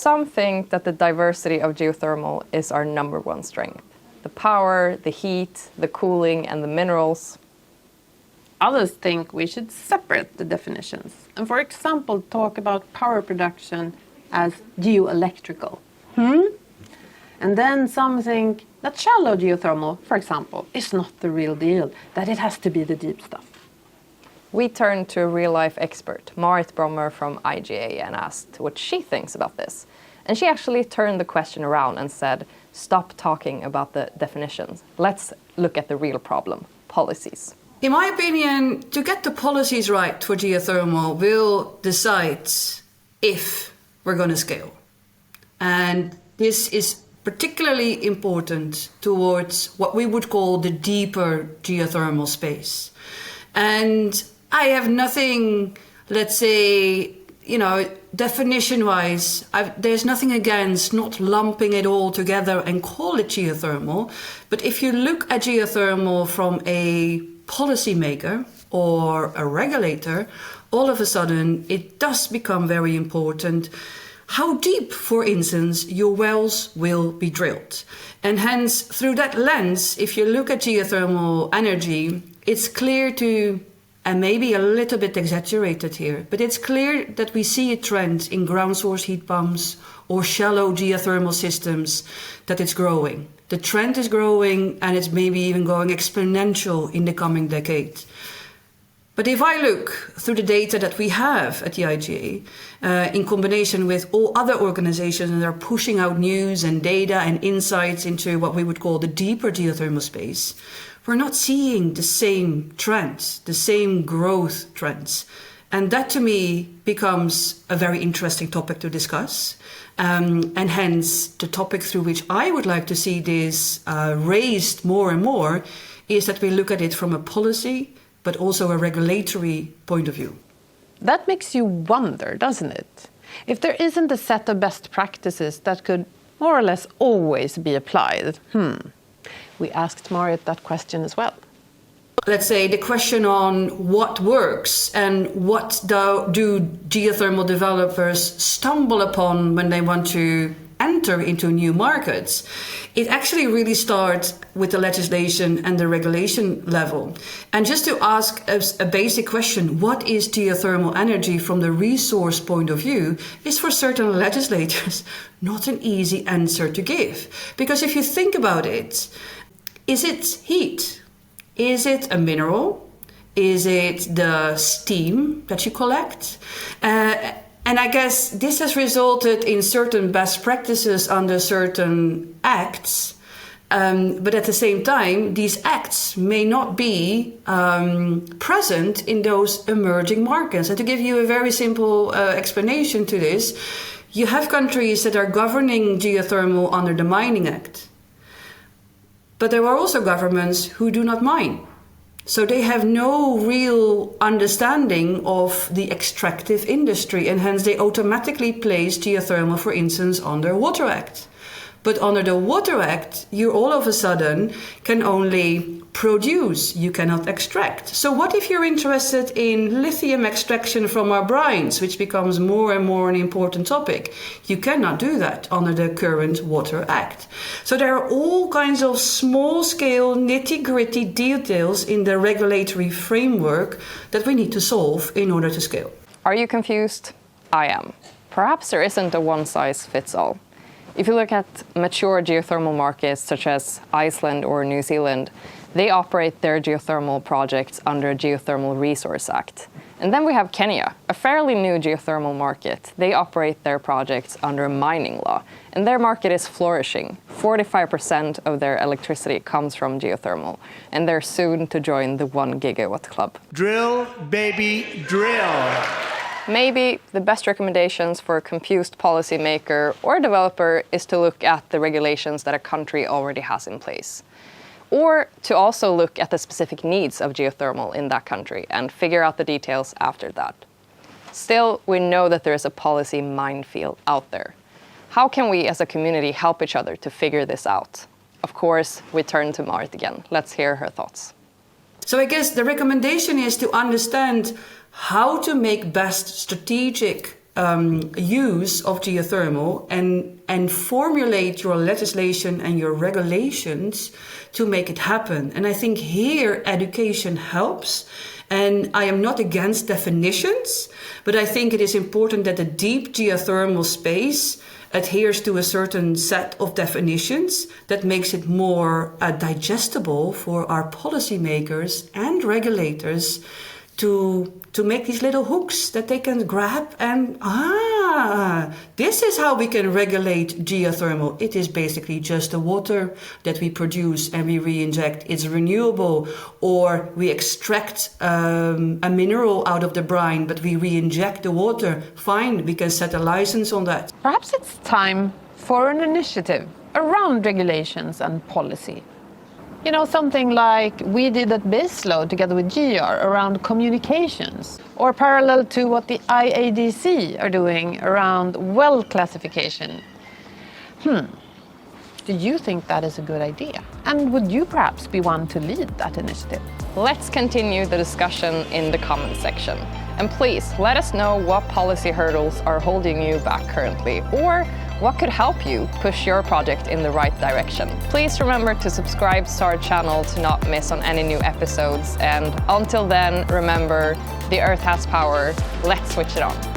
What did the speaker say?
Some think that the diversity of geothermal is our number one strength. The power, the heat, the cooling, and the minerals. Others think we should separate the definitions and, for example, talk about power production as geoelectrical. And then some think that shallow geothermal, for example, is not the real deal, that it has to be the deep stuff. We turned to a real-life expert, Marit Brommer from IGA, and asked what she thinks about this. And she actually turned the question around and said, stop talking about the definitions. Let's look at the real problem, policies. In my opinion, to get the policies right for geothermal will decide if we're going to scale. And this is particularly important towards what we would call the deeper geothermal space. And I have nothing, let's say, definition-wise, there's nothing against not lumping it all together and call it geothermal. But if you look at geothermal from a policymaker or a regulator, all of a sudden it does become very important how deep, for instance, your wells will be drilled. And hence, through that lens, if you look at geothermal energy, it's clear to, and maybe a little bit exaggerated here, but it's clear that we see a trend in ground source heat pumps or shallow geothermal systems that it's growing. The trend is growing and it's maybe even going exponential in the coming decade. But if I look through the data that we have at the IGA, in combination with all other organizations that are pushing out news and data and insights into what we would call the deeper geothermal space, we're not seeing the same trends, the same growth trends. And that to me becomes a very interesting topic to discuss. And hence the topic through which I would like to see this raised more and more is that we look at it from a policy, but also a regulatory point of view. That makes you wonder, doesn't it? If there isn't a set of best practices that could more or less always be applied. We asked Marit that question as well. Let's say the question on what works and what do geothermal developers stumble upon when they want to enter into new markets. It actually really starts with the legislation and the regulation level. And just to ask a basic question, what is geothermal energy from the resource point of view, is for certain legislators not an easy answer to give. Because if you think about it, is it heat? Is it a mineral? Is it the steam that you collect? And I guess this has resulted in certain best practices under certain acts. But at the same time, these acts may not be present in those emerging markets. And to give you a very simple explanation to this, you have countries that are governing geothermal under the Mining Act. But there are also governments who do not mine. So they have no real understanding of the extractive industry, and hence they automatically place geothermal, for instance, under Water Act. But under the Water Act, you all of a sudden can only produce, you cannot extract. So what if you're interested in lithium extraction from our brines, which becomes more and more an important topic? You cannot do that under the current Water Act. So there are all kinds of small-scale, nitty-gritty details in the regulatory framework that we need to solve in order to scale. Are you confused? I am. Perhaps there isn't a one-size-fits-all. If you look at mature geothermal markets such as Iceland or New Zealand, they operate their geothermal projects under Geothermal Resource Act. And then we have Kenya, a fairly new geothermal market. They operate their projects under mining law, and their market is flourishing. 45% of their electricity comes from geothermal, and they're soon to join the 1 gigawatt club. Drill, baby, drill. Maybe the best recommendations for a confused policymaker or developer is to look at the regulations that a country already has in place. Or to also look at the specific needs of geothermal in that country and figure out the details after that. Still, we know that there is a policy minefield out there. How can we as a community help each other to figure this out? Of course, we turn to Marit again. Let's hear her thoughts. So I guess the recommendation is to understand how to make best strategic use of geothermal and formulate your legislation and your regulations to make it happen. And I think here education helps. And I am not against definitions, but I think it is important that the deep geothermal space adheres to a certain set of definitions that makes it more digestible for our policymakers and regulators to make these little hooks that they can grab and, this is how we can regulate geothermal. It is basically just the water that we produce and we re-inject. It's renewable, or we extract a mineral out of the brine, but we re-inject the water. Fine, we can set a license on that. Perhaps it's time for an initiative around regulations and policy. You know, something like we did at Baseload together with GR around communications, or parallel to what the IADC are doing around well classification. Do you think that is a good idea? And would you perhaps be one to lead that initiative? Let's continue the discussion in the comment section. And please let us know what policy hurdles are holding you back currently, or what could help you push your project in the right direction. Please remember to subscribe to our channel to not miss on any new episodes. And until then, remember, the Earth has power. Let's switch it on.